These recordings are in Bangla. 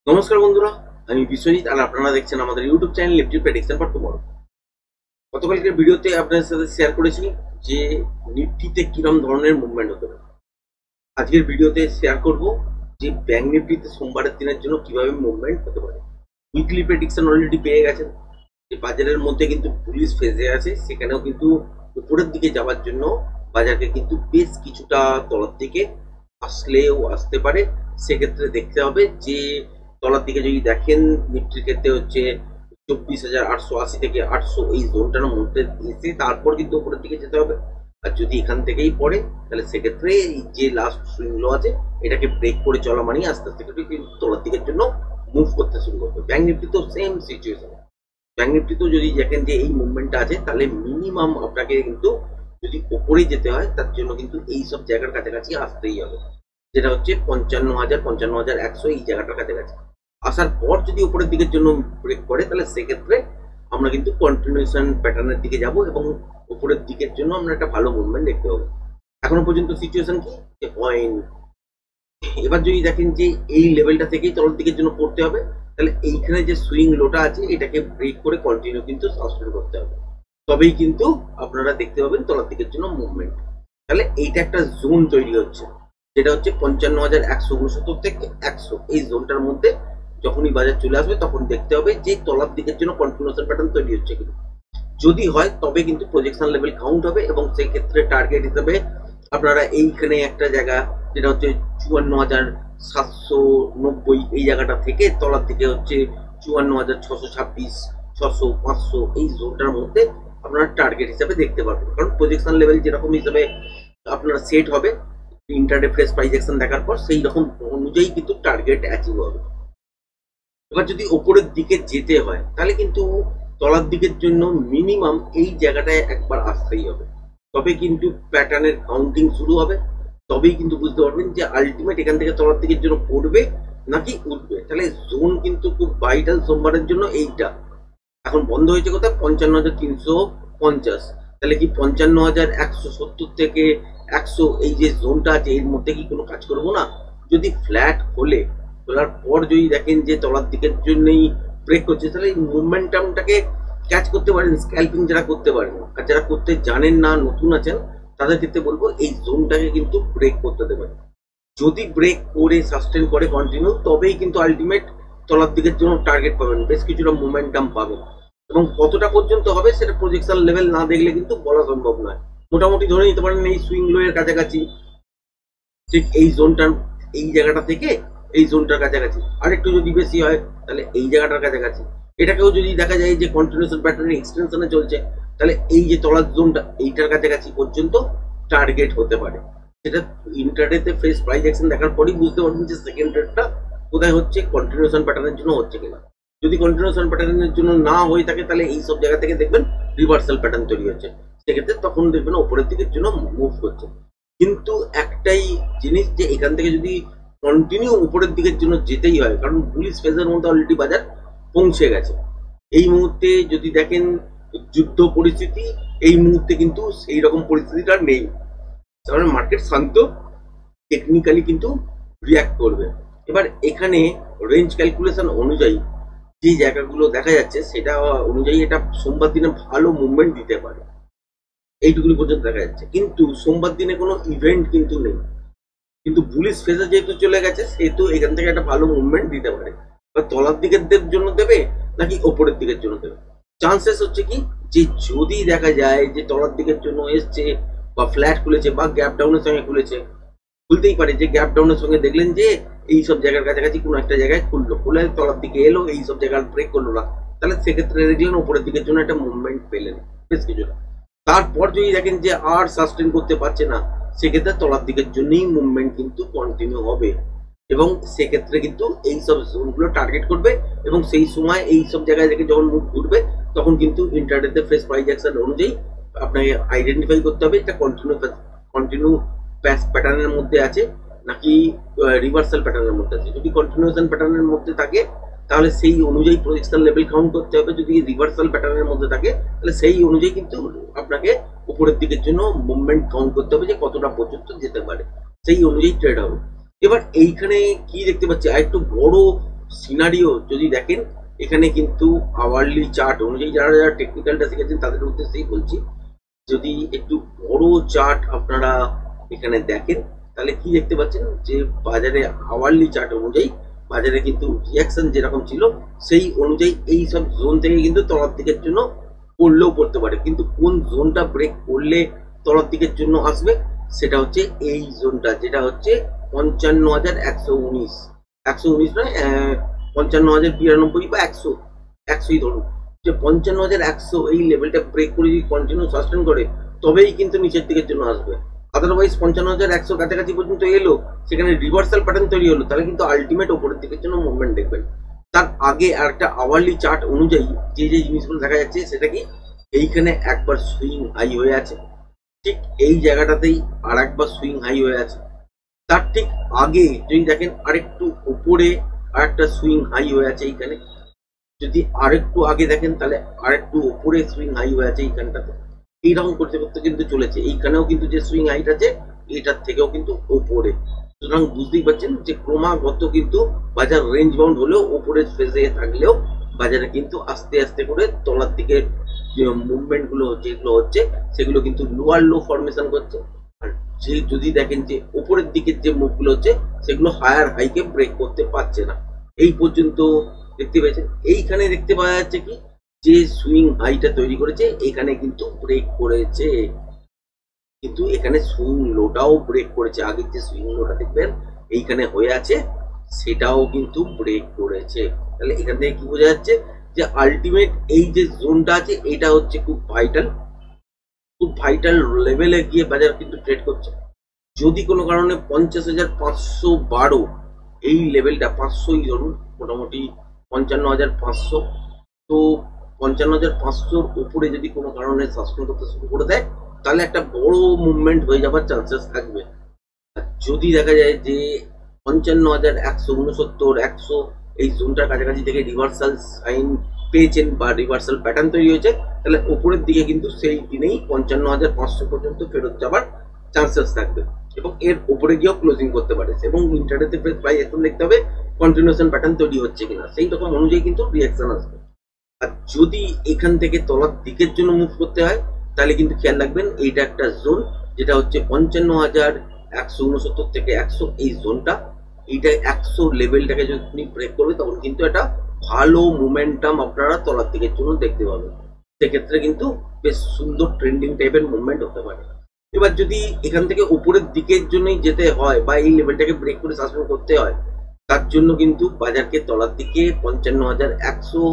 নমস্কার বন্ধুরা, আমি বিশ্বজিৎ আর আপনারা দেখছেন আমাদের YouTube channel Nifty prediction for tomorrow. গতকালকের ভিডিওতে আপনাদের সাথে শেয়ার করেছি যে নিফটিতে কিরম ধরনের মুভমেন্ট হতে পারে। আজকের ভিডিওতে শেয়ার করব যে ব্যাংক নিফটিতে সোমবারের দিনের জন্য কিভাবে মুভমেন্ট হতে পারে। উইকলি প্রেডিকশন অলরেডি পেয়ে গেছেন যে বাজারের মধ্যে কিন্তু পুলিশ ফেজে আছে, সেখানেও কিন্তু উপরের দিকে যাওয়ার জন্য বাজারকে কিন্তু বেশ কিছুটা তলার দিকে আসলেও আসতে পারে। সেক্ষেত্রে দেখতে হবে যে তলার দিকে যদি দেখেন নিফটির ক্ষেত্রে হচ্ছে 24,880 থেকে 800 এই জোনটার মধ্যে এসে তারপর কিন্তু উপরের দিকে যেতে হবে। আর যদি এখান থেকেই পড়ে তাহলে সেক্ষেত্রে এই যে লাস্ট সুইং লো আছে এটাকে ব্রেক করে চলা মানে আস্তে আস্তে কিন্তু তলার দিকের জন্য মুভ করতে শুরু করবে। ব্যাংক নিফটি তো সেম সিচুয়েশন। ব্যাংক নিফটিতেও যদি দেখেন যে এই মুভমেন্টটা আছে তাহলে মিনিমাম আপনাকে কিন্তু যদি ওপরে যেতে হয় তার জন্য কিন্তু এই সব জায়গার কাছাকাছি আসতেই হবে, যেটা হচ্ছে 55,000 55,100 এই জায়গাটার কাছাকাছি আসার পর যদি উপরের দিকের জন্য ব্রেক করে তাহলে সেক্ষেত্রে আমরা কিন্তু কন্টিনিউশন প্যাটার্নের দিকে যাব এবং উপরের দিকের জন্য আমরা একটা ভালো মুভমেন্ট দেখতে পাবো। এখনো পর্যন্ত সিচুয়েশন কি যে পয়েন্ট, এবার যদি দেখেন যে এই লেভেলটা থেকেই তলার দিকের জন্য পড়তে হবে তাহলে এইখানে যে সুইং লোটা আছে এটাকে ব্রেক করে কন্টিনিউ কিন্তু সাস্টেন করতে হবে, তবেই কিন্তু আপনারা দেখতে পাবেন তলার দিকের জন্য মুভমেন্ট। তাহলে এইটা একটা জোন তৈরি হচ্ছে, যেটা হচ্ছে 55,169 থেকে 100 এই জোনটার মধ্যে যখনই বাজার চলে আসবে তখন দেখতে হবে যে তলার দিকের জন্য কন্টিনিউশন প্যাটার্ন তৈরি হচ্ছে কিনা। যদি হয় তবে কিন্তু প্রজেকশন লেভেল কাউন্ট হবে এবং সেই ক্ষেত্রে টার্গেট হিসেবে আপনারা এইখানে একটা জায়গা যেটা হচ্ছে 54,790 এই জায়গাটা থেকে তলার দিকে হচ্ছে 54,626 600 500 এই জোনটার মধ্যে আপনারা টার্গেট হিসাবে দেখতে পারবেন, কারণ প্রজেকশন লেভেল যেরকম হিসাবে আপনারা সেট হবে ইন্টারডে ফ্রেশ প্রাইস অ্যাকশন দেখার পর সেই রকম অনুযায়ী কিন্তু টার্গেট অ্যাচিভ হবে। এবার যদি ওপরের দিকে যেতে হয় তাহলে কিন্তু তলার দিকের জন্য মিনিমাম এই জায়গাটায় একবার আসতেই হবে, তবে কিন্তু প্যাটার্নের কাউন্টিং শুরু হবে, তবেই কিন্তু বুঝতে পারবেন যে আলটিমেট এখান থেকে তলার দিকের জন্য পড়বে নাকি উঠবে। তাহলে জোন কিন্তু খুব ভাইটাল সোমবারের জন্য এইটা। এখন বন্ধ হয়েছে কোথায় 55,350, তাহলে কি 55,170 থেকে 100 এই যে জোনটা আছে এর মধ্যে কি কোনো কাজ করবো না? যদি ফ্ল্যাট খোলার পর যদি দেখেন যে তলার দিকের জন্যই ব্রেক করছে তাহলে এই মুভমেন্টামটাকে ক্যাচ করতে পারেন স্ক্যাল্পিং যারা করতে পারেন, আর যারা করতে জানেন না নতুন আছেন তাদের ক্ষেত্রে বলবো এই জোনটাকে কিন্তু ব্রেক করতে দেবেন। যদি ব্রেক করে সাস্টেন করে কন্টিনিউ তবেই কিন্তু আলটিমেট তলার দিকের জন্য টার্গেট পাবেন, বেশ কিছুটা মোমেন্টাম পাবেন এবং কতটা পর্যন্ত হবে সেটা প্রজেকশন লেভেল না দেখলে কিন্তু বলা সম্ভব নয়। মোটামুটি ধরে নিতে পারেন এই সুইং লো এর কাছাকাছি, ঠিক এই জোনটার এই জায়গাটা থেকে এই জোনটার কাছাকাছি, আর একটু যদি বেশি হয় তাহলে এই জায়গাটার কাছাকাছি। এটাকেও যদি দেখা যায় যে কন্টিনিউশন প্যাটার্নের এক্সটেনশনে চলছে তাহলে এই যে তলার জোনটা এইটার কাছাকাছি পর্যন্ত টার্গেট হতে পারে। সেটা ইন্টারডেতে ফ্রেশ প্রাইস অ্যাকশন দেখার পরেই বুঝতে পারবেন যে সেকেন্ড ট্রেডটা কোথায় হচ্ছে, কন্টিনিউশন প্যাটার্নের জন্য হচ্ছে কিনা। যদি কন্টিনিউশন প্যাটার্নের জন্য না হয়ে থাকে তাহলে এই সব জায়গা থেকে দেখবেন রিভার্সাল প্যাটার্ন তৈরি হচ্ছে, সেক্ষেত্রে তখন দেখবেন ওপরের দিকের জন্য মুভ করছে। কিন্তু একটাই জিনিস যে এখান থেকে যদি কন্টিনিউ উপরের দিকের জন্য যেতেই হয়, কারণ বুলিশ ফেজের মধ্যে অলরেডি বাজার পৌঁছে গেছে। এই মুহূর্তে যদি দেখেন যুদ্ধ পরিস্থিতি, এই মুহূর্তে কিন্তু সেই রকম পরিস্থিতিটা নেই, কারণ মার্কেট শান্ত, টেকনিক্যালি কিন্তু রিয়াক্ট করবে। এবার এখানে রেঞ্জ ক্যালকুলেশন অনুযায়ী যে জায়গাগুলো দেখা যাচ্ছে সেটা অনুযায়ী এটা সোমবার দিনে ভালো মুভমেন্ট দিতে পারে, এইটুকুনি পর্যন্ত দেখা যাচ্ছে। কিন্তু সোমবার দিনে কোনো ইভেন্ট কিন্তু নেই, কিন্তু বুলিশ ফেজে যেহেতু চলে গেছে সেহেতু এখান থেকে একটা ভালো মুভমেন্ট দিতে পারে। তলার দিকের জন্য দেবে নাকি ওপরের দিকের জন্য দেবে, চান্সেস হচ্ছে কি যে যদি দেখা যায় যে তলার দিকের জন্য এসছে বা ফ্ল্যাট খুলেছে বা গ্যাপ ডাউনের সঙ্গে খুলতেই পারে, যে গ্যাপ ডাউনের সঙ্গে দেখলেন যে এই সব জায়গার কাছাকাছি কোনো একটা জায়গায় খুলে তলার দিকে এলো, এই সব জায়গার ব্রেক করলো না, তাহলে সেক্ষেত্রে দেখলেন উপরের দিকের জন্য একটা মুভমেন্ট পেলেন বেশ কিছুটা। তারপর যদি দেখেন যে আর সাস্টেন করতে পারছে না সেক্ষেত্রে তলার দিকের জন্যই মুভমেন্ট কিন্তু কন্টিনিউ হবে এবং সেক্ষেত্রে কিন্তু এই সব জোনগুলো টার্গেট করবে এবং সেই সময় এই সব জায়গায় থেকে যখন মুভ ঘুরবে তখন কিন্তু ইন্টারডেতে ফ্রেশ প্রাইস অ্যাকশন অনুযায়ী আপনাকে আইডেন্টিফাই করতে হবে এটা কন্টিনিউ প্যাটার্নের মধ্যে আছে নাকি রিভার্সাল প্যাটার্নের মধ্যে আছে। যদি কন্টিনিউশন প্যাটার্নের মধ্যে থাকে তাহলে সেই অনুযায়ী প্রজেকশন লেভেল কাউন্ট করতে হবে, যদি রিভার্সাল প্যাটার্নের মধ্যে থাকে তাহলে সেই অনুযায়ী কিন্তু আপনাকে উপরের দিকের জন্য মুভমেন্ট কাউন্ট করতে হবে যে কতটা পর্যন্ত যেতে পারে, সেই অনুযায়ী ট্রেড হবে। এবার এইখানে কি দেখতে পাচ্ছি আর একটু বড় সিনারিও যদি দেখেন, এখানে কিন্তু আওয়ারলি চার্ট অনুযায়ী যারা যারা টেকনিক্যালটা শিখেছেন তাদের উদ্দেশ্যেই বলছি, যদি একটু বড় চার্ট আপনারা এখানে দেখেন তাহলে কি দেখতে পাচ্ছেন যে বাজারে আওয়ারলি চার্ট অনুযায়ী বাজারে কিন্তু রিয়াকশন যেরকম ছিল সেই অনুযায়ী এই সব জোন থেকে কিন্তু তলার দিকের জন্য পড়লেও পড়তে পারে, কিন্তু কোন জোনটা ব্রেক করলে তলার দিকের জন্য আসবে সেটা হচ্ছে এই জোনটা, যেটা হচ্ছে 55,119, 119 নয়, 55,092 বা 100ই ধরুন, যে 55,100 এই লেভেলটা ব্রেক করে যদি কন্টিনিউ সাস্টেন করে তবেই কিন্তু নিচের দিকের জন্য আসবে। আদারওয়াইজ 55,100 কাছাকাছি পর্যন্ত এলো, সেখানে রিভার্সাল প্যাটার্ন তৈরি হলো, তাহলে কিন্তু আলটিমেট ওপরের দিকের জন্য মুভমেন্ট দেখবেন। তার আগে আরেকটা আওয়ারলি চার্ট অনুযায়ী যে যে জিনিসগুলো দেখা যাচ্ছে সেটা কি, এইখানে একবার সুইং হাই হয়ে আছে, ঠিক এই জায়গাটাতেই আর একবার সুইং হাই হয়ে আছে, তার ঠিক আগে যদি দেখেন আরেকটু উপরে আরেকটা সুইং হাই হয়ে আছে এইখানে, যদি আরেকটু আগে দেখেন তাহলে আরেকটু উপরে সুইং হাই হয়ে আছে এইখানটাতে, এইরকম করতে করতে কিন্তু চলেছে। এইখানেও কিন্তু যে সুইং হাইট আছে এটার থেকেও কিন্তু ওপরে, সুতরাং বুঝতেই পারছেন যে ক্রমাগত কিন্তু বাজার রেঞ্জ বাউন্ড হলেও ওপরের ফেজে থাকলেও বাজারে কিন্তু আস্তে আস্তে করে তলার দিকে যে মুভমেন্ট গুলো যেগুলো হচ্ছে সেগুলো কিন্তু লোয়ার লো ফরমেশন করছে। আর যে যদি দেখেন যে ওপরের দিকের যে মুভগুলো হচ্ছে সেগুলো হায়ার হাইকে ব্রেক করতে পারছে না, এই পর্যন্ত দেখতে পেয়েছেন। এইখানে দেখতে পাওয়া যাচ্ছে কি, যে সুইং হাইটা তৈরি করেছে এখানে কিন্তু ব্রেক করেছে, কিন্তু এখানে সুইং লোটাও ব্রেক করেছে, আগের যে সুইং লোটা দেখবেন এইখানে হয়ে আছে সেটাও কিন্তু ব্রেক করেছে। তাহলে এখান থেকে কি বোঝা যাচ্ছে যে আলটিমেট এই যে জোনটা আছে এটা হচ্ছে খুব ভাইটাল লেভেলে গিয়ে বাজার কিন্তু ট্রেড করছে। যদি কোনো কারণে 50,512 এই লেভেলটা, 500ই ধরুন মোটামুটি 55,500, তো 55,500 উপরে যদি কোনো কারণে সাসপেন্ড করতে শুরু করে দেয় তাহলে একটা বড় মুভমেন্ট হয়ে যাবার চান্সেস থাকবে। আর যদি দেখা যায় যে 55,169, 100 এই জোনটার কাছাকাছি থেকে রিভার্সাল সাইন পেয়েছেন বা রিভার্সাল প্যাটার্ন তৈরি হয়েছে, তাহলে উপরের দিকে কিন্তু সেই দিনেই 55,500 পর্যন্ত ফেরত যাবার চান্সেস থাকবে এবং এর উপরে গিয়েও ক্লোজিং করতে পারে। এবং ইন্টারডেতে প্রাইস এখন দেখতে হবে কন্টিনিউশন প্যাটার্ন তৈরি হচ্ছে কিনা, সেই রকম অনুযায়ী কিন্তু রিয়াকশন আসবে। আর যদি এখান থেকে তলার দিকের জন্য মুভ করতে হয় তাহলে কিন্তু খেয়াল রাখবেন এইটা একটা জোন, যেটা হচ্ছে 55,169 থেকে 100 এই জোনটা, এইটা 100 লেভেলটাকে যদি আপনি ব্রেক করবে তখন কিন্তু একটা ভালো মোমেন্টাম আপনারা তলার দিকের জন্য দেখতে পাবেন, সেক্ষেত্রে কিন্তু বেশ সুন্দর ট্রেন্ডিং টাইপের মুভমেন্ট হতে পারে। এবার যদি এখান থেকে উপরের দিকের জন্যই যেতে হয় বা এই লেভেলটাকে ব্রেক করে সাসপেন্ড করতে হয়, তার জন্য কিন্তু বাজারকে তলার দিকে 55,100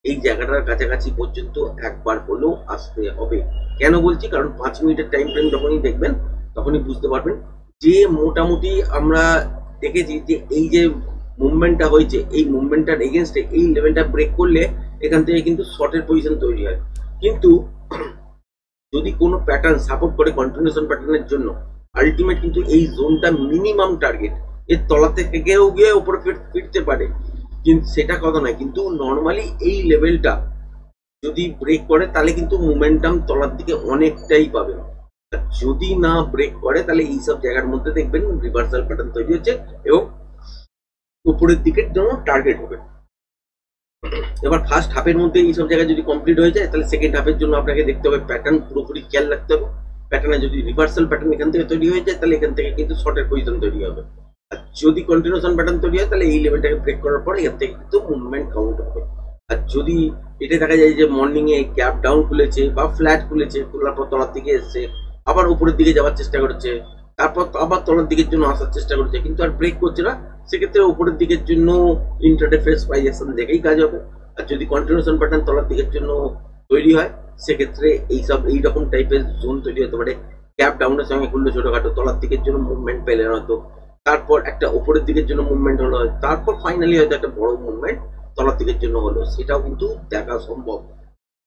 এই জায়গাটার কাছাকাছি পর্যন্ত একবার হলেও আসতে হবে। কেন বলছি, কারণ 5 মিনিটের টাইম ফ্রেম যখনই দেখবেন তখনই বুঝতে পারবেন যে মোটামুটি আমরা দেখেছি যে এই যে মুভমেন্টটা হয়েছে এই মুভমেন্টটার এগেনস্টে এই লেভেলটা ব্রেক করলে এখান থেকে কিন্তু শর্টের পজিশন তৈরি হয়, কিন্তু যদি কোনো প্যাটার্ন সাপোর্ট করে কন্টিনিউশন প্যাটার্নের জন্য আলটিমেট কিন্তু এই জোনটা মিনিমাম টার্গেট, এর তলা থেকে গিয়ে উপরে ফিরতে পারে, কিন্তু সেটা কথা নয়, কিন্তু নর্মালি এই লেভেলটা যদি ব্রেক করে তাহলে কিন্তু মোমেন্টাম তলার দিকে অনেকটাই পাবেন। যদি না ব্রেক করে তাহলে এইসব জায়গার মধ্যে দেখবেন রিভার্সাল প্যাটার্ন তৈরি হচ্ছে এবং উপরের দিকের জন্য টার্গেট হবে। এবার ফার্স্ট হাফের মধ্যে এইসব জায়গায় যদি কমপ্লিট হয়ে যায় তাহলে সেকেন্ড হাফের জন্য আপনাকে দেখতে হবে প্যাটার্ন পুরোপুরি খেয়াল রাখতে হবে। প্যাটার্নে যদি রিভার্সাল প্যাটার্ন এখান থেকে তৈরি হয়ে যায় তাহলে এখান থেকে কিন্তু শর্টের পজিশন তৈরি হবে, আর যদি কন্টিনিউশন প্যাটার্ন তৈরি হয় তাহলে এই লেভেলটাকে ব্রেক করার পর এখান থেকে কিন্তু মুভমেন্ট কাউন্ট হবে। আর যদি এটা দেখা যায় যে মর্নিং এ গ্যাপ ডাউন খুলেছে বা ফ্ল্যাট খুলেছে, খোলার পর তলার দিকে এসছে, আবার উপরের দিকে যাওয়ার চেষ্টা করেছে, তারপর আবার তলার দিকের জন্য আসার চেষ্টা করছে কিন্তু আর ব্রেক করছে না, সেক্ষেত্রে উপরের দিকের জন্য ইন্টারডে ফ্রেশ প্রাইস অ্যাকশন দেখেই কাজ হবে। আর যদি কন্টিনিউশন প্যাটার্ন তলার দিকের জন্য তৈরি হয় সেক্ষেত্রে এইরকম টাইপের জোন তৈরি হতে পারে, গ্যাপ ডাউনের সঙ্গে খুললো ছোটখাটো, তলার দিকের জন্য মুভমেন্ট পেলেন হয়তো, তারপর একটা উপরের দিকের জন্য মুভমেন্ট হলো, তারপর ফাইনালি হয়তো একটা বড় মুভমেন্ট তলার দিকের জন্য হলো, সেটাও কিন্তু দেখা সম্ভব।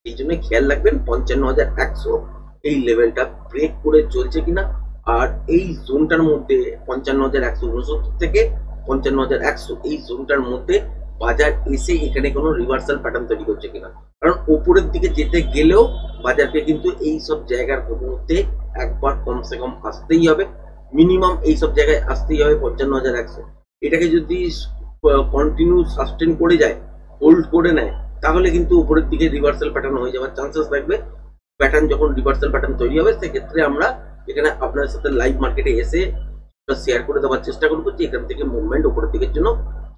এই জন্য খেয়াল রাখবেন 55,100 এই লেভেলটা ব্রেক করে চলছে কিনা, আর এই জোনটার মধ্যে 55,169 থেকে 55,100 এই জোনটার মধ্যে বাজার এসে এখানে কোনো রিভার্সাল প্যাটার্ন তৈরি করছে কিনা, কারণ উপরের দিকে যেতে গেলেও বাজারকে কিন্তু এই সব জায়গার মধ্যে একবার কমসে কম আসতেই হবে, মিনিমাম এই সব জায়গায় আসতেই হবে 55,100। এটাকে যদি কন্টিনিউ সাস্টেন করে যায়, হোল্ড করে নেয়, তাহলে কিন্তু উপরের দিকে রিভার্সাল প্যাটার্ন হয়ে যাওয়ার চান্সেস থাকবে। প্যাটার্ন যখন রিভার্সাল প্যাটার্ন তৈরি হবে সেক্ষেত্রে আমরা এখানে আপনার সাথে লাইভ মার্কেটে এসে শেয়ার করে দেওয়ার চেষ্টা করবো যে এখান থেকে মুভমেন্ট উপরের দিকের জন্য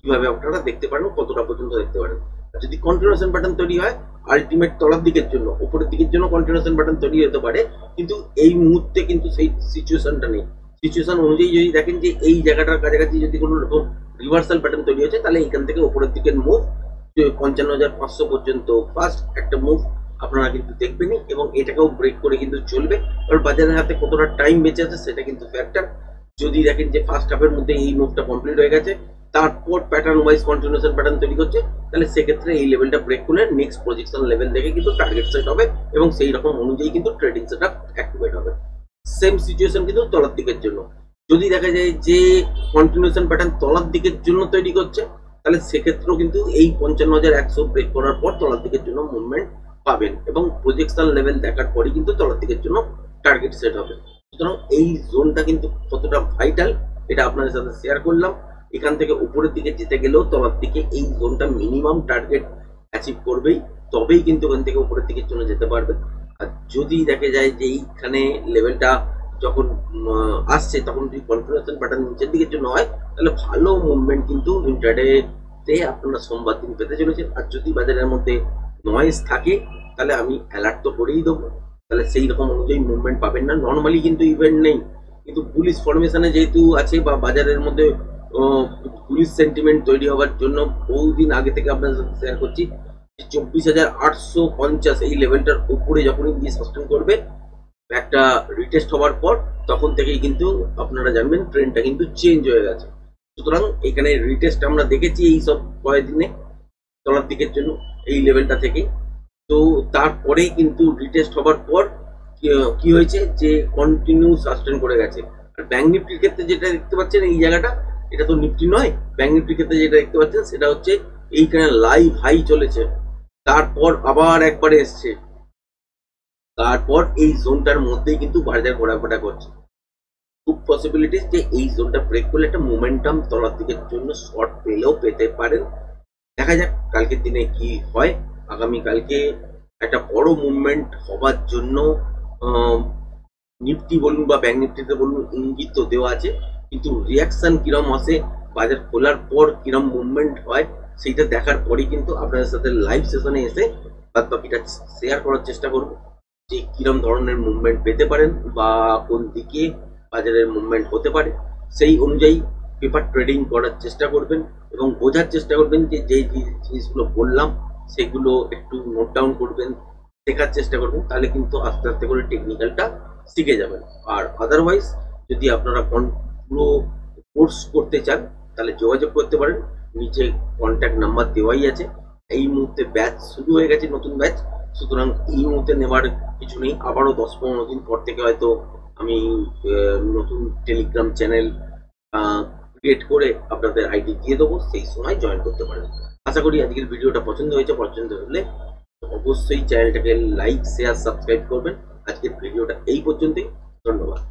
কিভাবে আপনারা দেখতে পারেন, কতটা পর্যন্ত দেখতে পারেন। আর যদি কন্টিনিউশন প্যাটার্ন তৈরি হয় আলটিমেট তলার দিকের জন্য, উপরের দিকের জন্য কন্টিনিউশন প্যাটার্ন তৈরি হতে পারে, কিন্তু এই মুহূর্তে কিন্তু সেই সিচুয়েশনটা নেই। সিচুয়েশন অনুযায়ী যদি দেখেন যে এই জায়গাটার কাছাকাছি যদি কোনো রকম রিভার্সাল প্যাটার্ন তৈরি হচ্ছে, তাহলে এখান থেকে উপরের দিকের মুভ 55,500 পর্যন্ত ফার্স্ট একটা মুভ আপনারা কিন্তু দেখবেনই, এবং এটাকেও ব্রেক করে কিন্তু চলবে। কারণ বাজারের হাতে কতটা টাইম বেঁচে আছে সেটা কিন্তু ফ্যাক্টর। যদি দেখেন যে ফার্স্ট হাফের মধ্যে এই মুভটা কমপ্লিট হয়ে গেছে, তারপর প্যাটার্ন ওয়াইজ কন্টিনিউশন প্যাটার্ন তৈরি করছে, তাহলে সেক্ষেত্রে এই লেভেলটা ব্রেক করলে নেক্সট প্রজেকশন লেভেল দেখে কিন্তু টার্গেট সেট হবে, এবং সেই রকম অনুযায়ী কিন্তু ট্রেডিং সেট আপ অ্যাক্টিভেট হবে। সেম সিচুয়েশন কিন্তু তলার দিকের জন্য, যদি দেখা যায় যে কন্টিনিউশন প্যাটার্ন তলার দিকের জন্য তৈরি করছে, তাহলে সেক্ষেত্রেও কিন্তু এই 55,100 ব্রেক করার পর তলার দিকের জন্য মুভমেন্ট পাবেন, এবং প্রজেকশন লেভেল দেখার পরই কিন্তু তলার দিকের জন্য টার্গেট সেট হবে। সুতরাং এই জোনটা কিন্তু কতটা ভাইটাল এটা আপনাদের সাথে শেয়ার করলাম। এখান থেকে উপরের দিকে যেতে গেলেও তলার দিকে এই জোনটা মিনিমাম টার্গেট অ্যাচিভ করবেই, তবেই কিন্তু ওখান থেকে উপরের দিকের জন্য যেতে পারবে। আর যদি দেখা যায় যে এইখানে লেভেলটা যখন আসছে তখন যদি কন্টিনিউশন প্যাটার্ন নিচের দিকের জন্য হয়, তাহলে ভালো মুভমেন্ট কিন্তু ইন্ট্রাডেতে আপনারা সোমবার দিন পেতে চলেছেন। আর যদি বাজারের মধ্যে নয়েজ থাকে তাহলে আমি অ্যালার্ট তো করেই দেবো, তাহলে সেই রকম অনুযায়ী মুভমেন্ট পাবেন না। নর্মালি কিন্তু ইভেন্ট নেই, কিন্তু বুলিশ ফরমেশনে যেহেতু আছে বা বাজারের মধ্যে বুলিশ সেন্টিমেন্ট তৈরি হওয়ার জন্য বহুদিন আগে থেকে আপনাদের সাথে শেয়ার করছি 24,850 এই লেভেলটার উপরে যখনই গিয়ে সাস্টেন করবে একটা রিটেস্ট হওয়ার পর, তখন থেকেই কিন্তু আপনারা জানবেন ট্রেন্ডটা কিন্তু চেঞ্জ হয়ে গেছে। সুতরাং এখানে রিটেস্ট আমরা দেখেছি এই সব কয়েকদিনে তলার দিকের জন্য এই লেভেলটা থেকে, তো তারপরেই কিন্তু রিটেস্ট হবার পর কি হয়েছে যে কন্টিনিউ সাস্টেন করে গেছে। আর ব্যাংক নিফটির ক্ষেত্রে যেটা দেখতে পাচ্ছেন এই জায়গাটা, এটা তো নিফটি নয়, ব্যাংক নিফটির ক্ষেত্রে যেটা দেখতে পাচ্ছেন সেটা হচ্ছে এইখানে লাইভ হাই চলেছে, তারপর আবার একবারে এসছে, তারপর এই জোনটার মধ্যেই কিন্তু বাজার ঘোরাফেরা করছে। খুব পসিবিলিটিস যে এই জোনটা ব্রেক করলে একটা মোমেন্টাম তলার দিকের জন্য শর্ট পেলেও পেতে পারেন। দেখা যাক কালকের দিনে কি হয়। আগামী কালকে একটা বড় মুভমেন্ট হবার জন্য নিফটি বলুন বা ব্যাংক নিফটিতে বলুন ইঙ্গিত তো দেওয়া আছে, কিন্তু রিয়াকশন কিরম আসে, বাজার খোলার পর কিরম মুভমেন্ট হয়, সেইটা দেখার পরই কিন্তু আপনাদের সাথে লাইভ সেশনে এসে বাদ বাকিটা শেয়ার করার চেষ্টা করব যে কিরম ধরনের মুভমেন্ট পেতে পারেন বা কোন দিকে বাজারের মুভমেন্ট হতে পারে। সেই অনুযায়ী পেপার ট্রেডিং করার চেষ্টা করবেন এবং বোঝার চেষ্টা করবেন যে যে জিনিসগুলো বললাম সেগুলো একটু নোট ডাউন করবেন, শেখার চেষ্টা করবেন, তাহলে কিন্তু আস্তে আস্তে করে টেকনিক্যালটা শিখে যাবেন। আর আদারওয়াইজ যদি আপনারা পুরো কোর্স করতে চান তাহলে যোগাযোগ করতে পারেন, নিচে কন্ট্যাক্ট নাম্বার দেওয়াই আছে। এই মুহূর্তে ব্যাচ শুরু হয়ে গেছে, নতুন ব্যাচ, সুতরাং এই মুহূর্তে নেওয়ার কিছু নেই। আবারও 10-15 দিন পর থেকে হয়তো আমি নতুন টেলিগ্রাম চ্যানেল ক্রিয়েট করে আপনাদের আইডি দিয়ে দেবো, সেই সময় জয়েন করতে পারেন। আশা করি আজকের ভিডিওটা পছন্দ হয়েছে, পছন্দ হলে অবশ্যই চ্যানেলটাকে লাইক শেয়ার সাবস্ক্রাইব করবেন। আজকের ভিডিওটা এই পর্যন্তই, ধন্যবাদ।